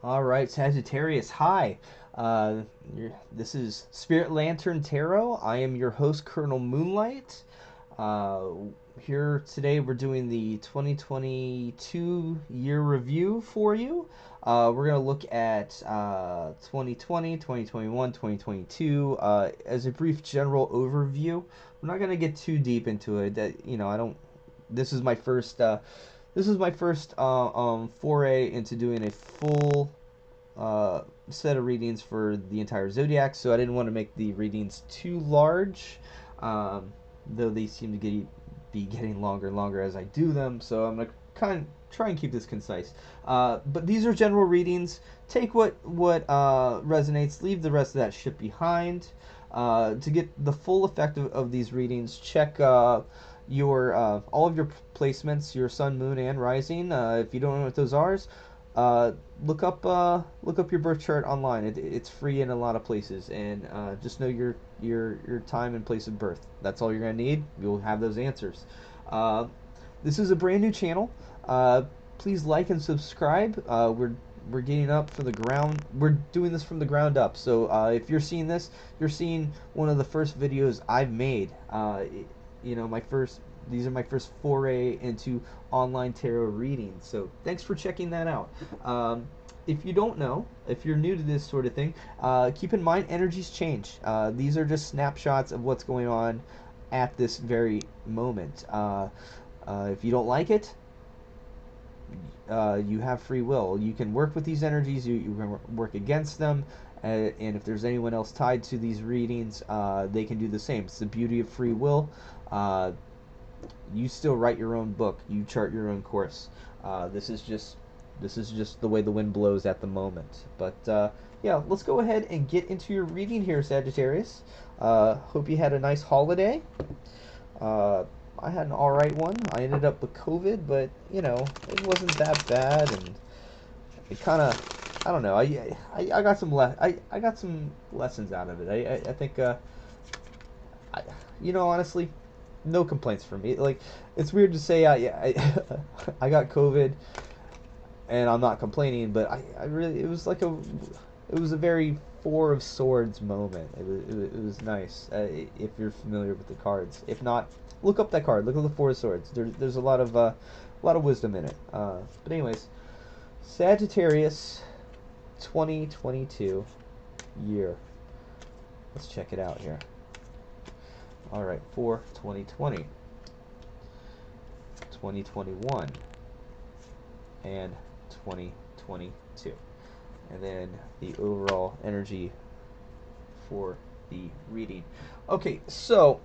All right, Sagittarius. Hi. Uh, this is Spirit Lantern Tarot. I am your host, Colonel Moonlight. Uh, Here today, we're doing the 2022 year review for you. We're going to look at 2020, 2021, 2022 as a brief general overview. We're not going to get too deep into it. I don't. This is my first. This is my first foray into doing a full set of readings for the entire zodiac, so I didn't want to make the readings too large, though they seem to be getting longer and longer as I do them. So I'm gonna kind of try and keep this concise. But these are general readings. Take what resonates. Leave the rest of that shit behind. To get the full effect of these readings, check your all of your placements, your sun, moon, and rising. If you don't know what those are, uh, look up your birth chart online. It's free in a lot of places, and just know your time and place of birth. That's all you're gonna need. You'll have those answers. Uh, this is a brand new channel. Please like and subscribe. We're getting up from the ground. We're doing this from the ground up. So if you're seeing this, you're seeing one of the first videos I've made. My first. These are my first foray into online tarot readings. So thanks for checking that out. If you don't know, if you're new to this sort of thing, keep in mind energies change. These are just snapshots of what's going on at this very moment. If you don't like it, you have free will. You can work with these energies, you can work against them, and if there's anyone else tied to these readings, they can do the same. It's the beauty of free will. You still write your own book. You chart your own course. This is just the way the wind blows at the moment. But yeah, let's go ahead and get into your reading here, Sagittarius. Hope you had a nice holiday. I had an alright one. I ended up with COVID, but it wasn't that bad, and it kind of, I don't know. I got some I got some lessons out of it. I think honestly, no complaints from me. Like, it's weird to say I got COVID and I'm not complaining, but I really, it was a very Four of Swords moment. It was nice. If you're familiar with the cards, if not, look up that card. Look at the Four of Swords. There's a lot of wisdom in it. But anyways, Sagittarius, 2022 year. Let's check it out here. All right, for 2020, 2021, and 2022. And then the overall energy for the reading. Okay, so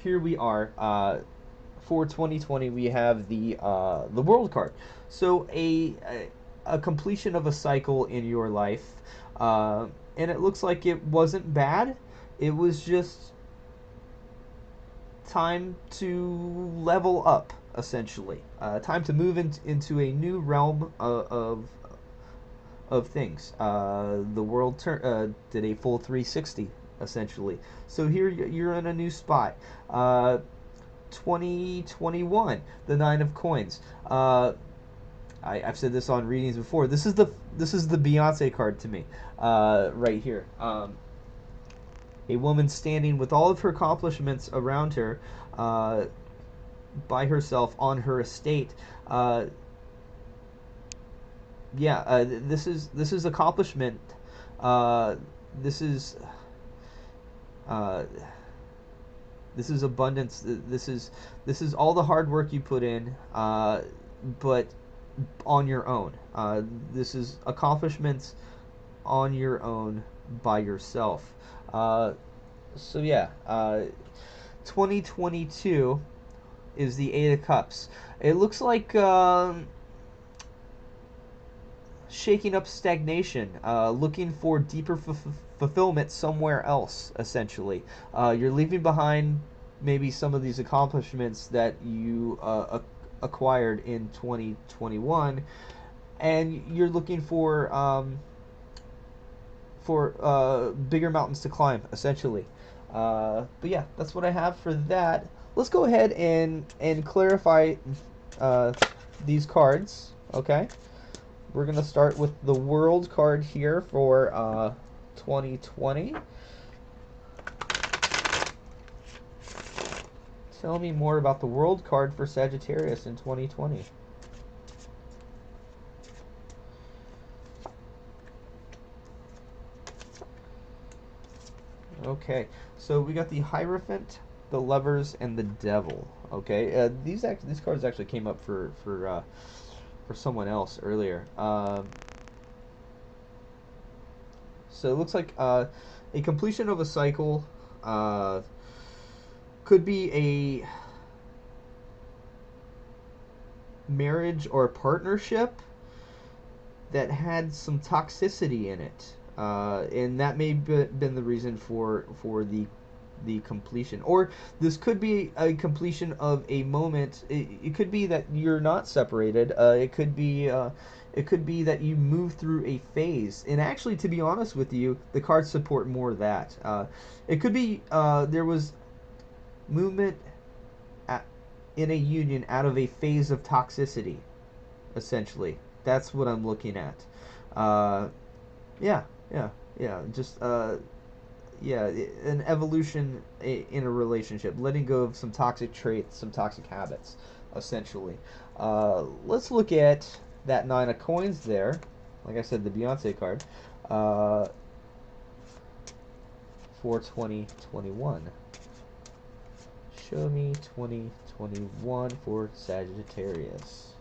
here we are. For 2020, we have the World card. So a completion of a cycle in your life, and it looks like it wasn't bad. It was just time to level up, essentially. Time to move into a new realm of things. The world did a full 360, essentially. So here you're in a new spot. 2021, the Nine of Coins. I've said this on readings before. This is the Beyonce card to me, right here. A woman standing with all of her accomplishments around her, by herself on her estate. This is accomplishment. This is abundance. This is all the hard work you put in, but on your own. This is accomplishments on your own by yourself. So yeah, 2022 is the Eight of Cups. It looks like shaking up stagnation, looking for deeper fulfillment somewhere else, essentially. You're leaving behind maybe some of these accomplishments that you acquired in 2021, and you're looking for bigger mountains to climb, essentially. But yeah, that's what I have for that. Let's go ahead and clarify these cards, okay? we're gonna start with the World card here for 2020. Tell me more about the World card for Sagittarius in 2020. Okay, so we got the Hierophant, the Lovers, and the Devil. Okay, these cards actually came up for someone else earlier. So it looks like a completion of a cycle could be a marriage or a partnership that had some toxicity in it, and that may have been the reason for the completion. Or this could be a completion of a moment. It could be that you're not separated. It could be that you move through a phase. And actually, to be honest with you, the cards support more of that. It could be there was movement at, in a union out of a phase of toxicity, essentially. That's what I'm looking at. Uh, yeah, yeah, yeah. Just yeah, an evolution in a relationship, letting go of some toxic traits, some toxic habits, essentially. Let's look at that nine of coins there. Like I said, the Beyonce card for 2021. Show me 2021 for Sagittarius.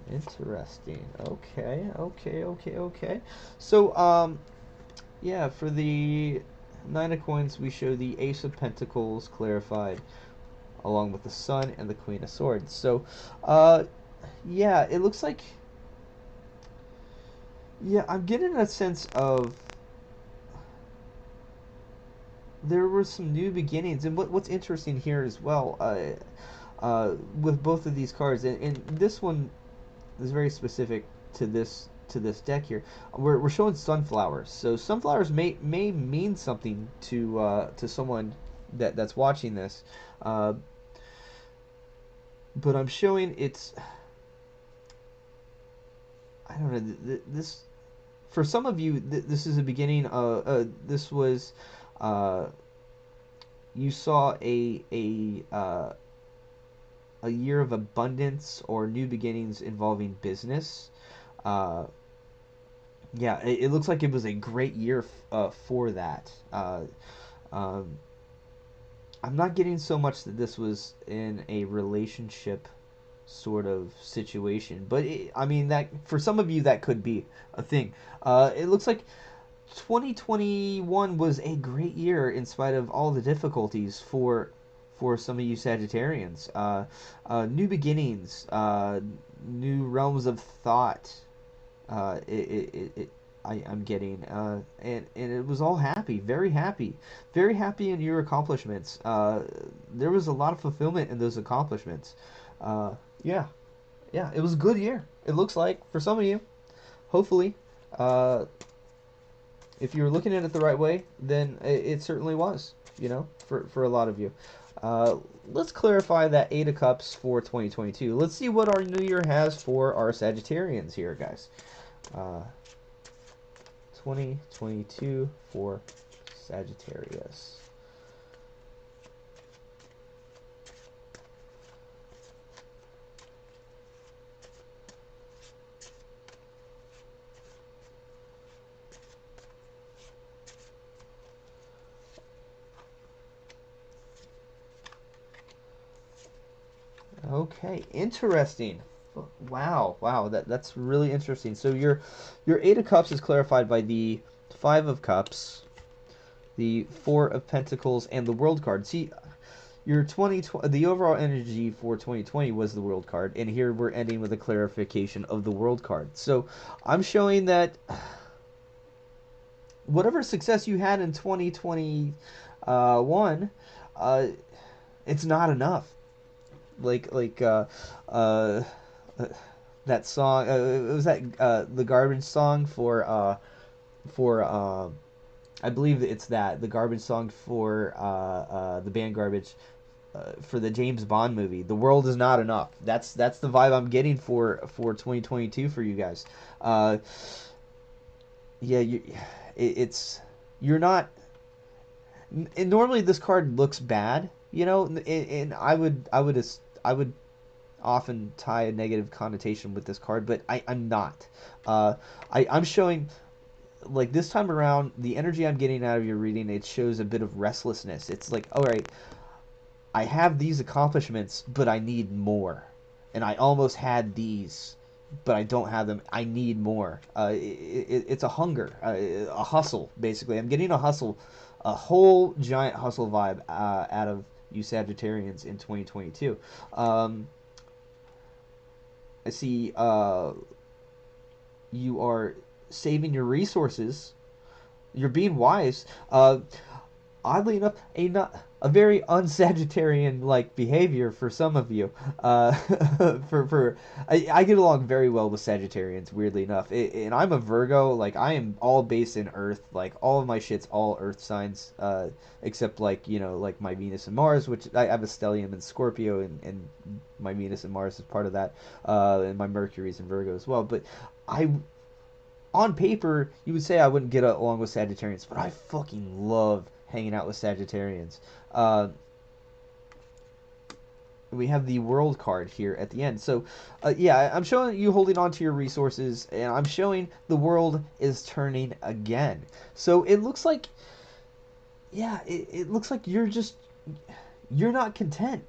Interesting. Okay. So, yeah, for the Nine of Coins, we show the Ace of Pentacles clarified, along with the Sun and the Queen of Swords. So, yeah, it looks like, yeah, I'm getting a sense of there were some new beginnings, and what's interesting here as well, with both of these cards, and this one is very specific to this deck here. We're showing sunflowers, so sunflowers may mean something to someone that's watching this, but I'm showing it's, I don't know, this for some of you this is a beginning. This was you saw a year of abundance or new beginnings involving business. Uh, yeah, it looks like it was a great year for that. Um, I'm not getting so much that this was in a relationship sort of situation, but I mean that for some of you that could be a thing. It looks like 2021 was a great year in spite of all the difficulties for some of you Sagittarians. New beginnings, new realms of thought. I'm getting, and it was all happy, very happy in your accomplishments. There was a lot of fulfillment in those accomplishments. Yeah, yeah, it was a good year. It looks like for some of you, hopefully. Uh, if you were looking at it the right way, then it certainly was. You know, for a lot of you. Uh, let's clarify that Eight of Cups for 2022. Let's see what our new year has for our Sagittarians here, guys. 2022 for Sagittarius. Okay, interesting. Wow, that's really interesting. So your Eight of Cups is clarified by the Five of Cups, the Four of Pentacles, and the World card. See, your the overall energy for 2020 was the World card, and here we're ending with a clarification of the World card. So I'm showing that whatever success you had in 2021, it's not enough. Like uh, that song. It was that the garbage song for I believe it's that the Garbage song for the band Garbage for the James Bond movie. The world is not enough. That's the vibe I'm getting for 2022 for you guys. Uh, yeah, it's you're not. And normally this card looks bad, you know, and I would often tie a negative connotation with this card, but I'm not. Uh, I'm showing like this time around the energy I'm getting out of your reading. It shows a bit of restlessness. It's like, all right, I have these accomplishments, but I need more. And I almost had these, but I don't have them. I need more. It's a hunger, a hustle, basically. I'm getting a hustle, a whole giant hustle vibe out of you Sagittarians in 2022. Um, I see you are saving your resources. You're being wise. Oddly enough, a very unsagittarian like behavior for some of you. For I get along very well with Sagittarians. Weirdly enough, and I'm a Virgo. Like I am all based in Earth. Like all of my shit's all Earth signs, except like like my Venus and Mars, which I have a stellium in Scorpio, and my Venus and Mars is part of that, and my Mercury's in Virgo as well. But I on paper, you would say I wouldn't get along with Sagittarians, but I fucking love hanging out with Sagittarians. Uh, we have the World card here at the end. So, yeah, I'm showing you holding on to your resources, and I'm showing the world is turning again. So it looks like, yeah, it looks like you're not content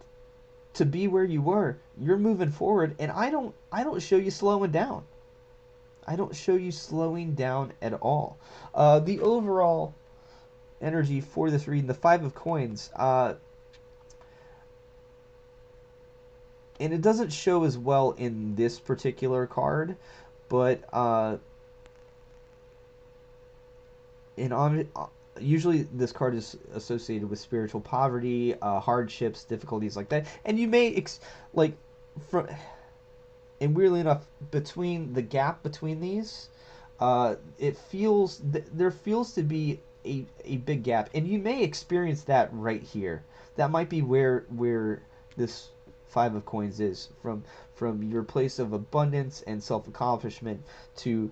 to be where you were. You're moving forward, and I don't show you slowing down. I don't show you slowing down at all. The overall energy for this reading, the Five of Coins, and it doesn't show as well in this particular card, but usually this card is associated with spiritual poverty, hardships, difficulties like that, and you may like from and weirdly enough, between the gap between these, there feels to be a big gap, and you may experience that right here. That might be where this Five of Coins is from your place of abundance and self accomplishment to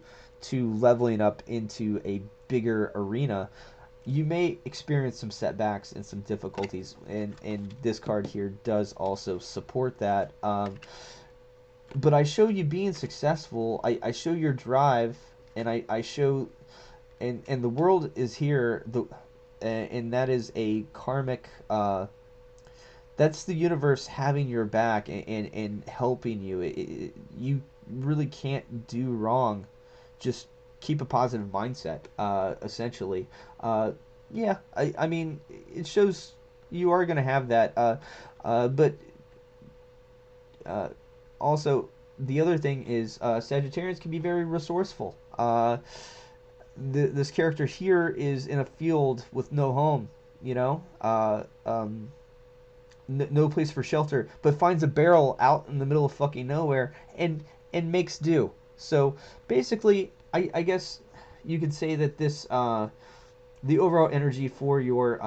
leveling up into a bigger arena. You may experience some setbacks and some difficulties, and this card here does also support that. But I show you being successful. I show your drive, and I show, and the world is here. And that is a karmic. That's the universe having your back and helping you. You really can't do wrong. Just keep a positive mindset. Essentially, yeah. I mean, it shows you are gonna have that. But uh, also, the other thing is Sagittarians can be very resourceful. This character here is in a field with no home, no place for shelter, but finds a barrel out in the middle of fucking nowhere and makes do. So basically, I guess you could say that this the overall energy for your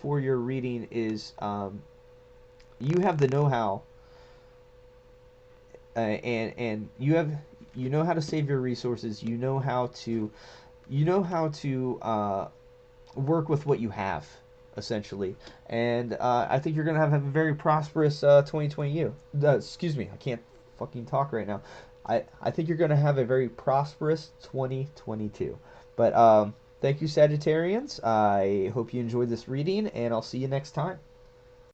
for your reading is you have the know-how, and you know how to save your resources. You know how to work with what you have, essentially. And I think you're gonna have a very prosperous 2020. Excuse me, I can't fucking talk right now. I think you're gonna have a very prosperous 2022. But thank you, Sagittarians. I hope you enjoyed this reading, and I'll see you next time.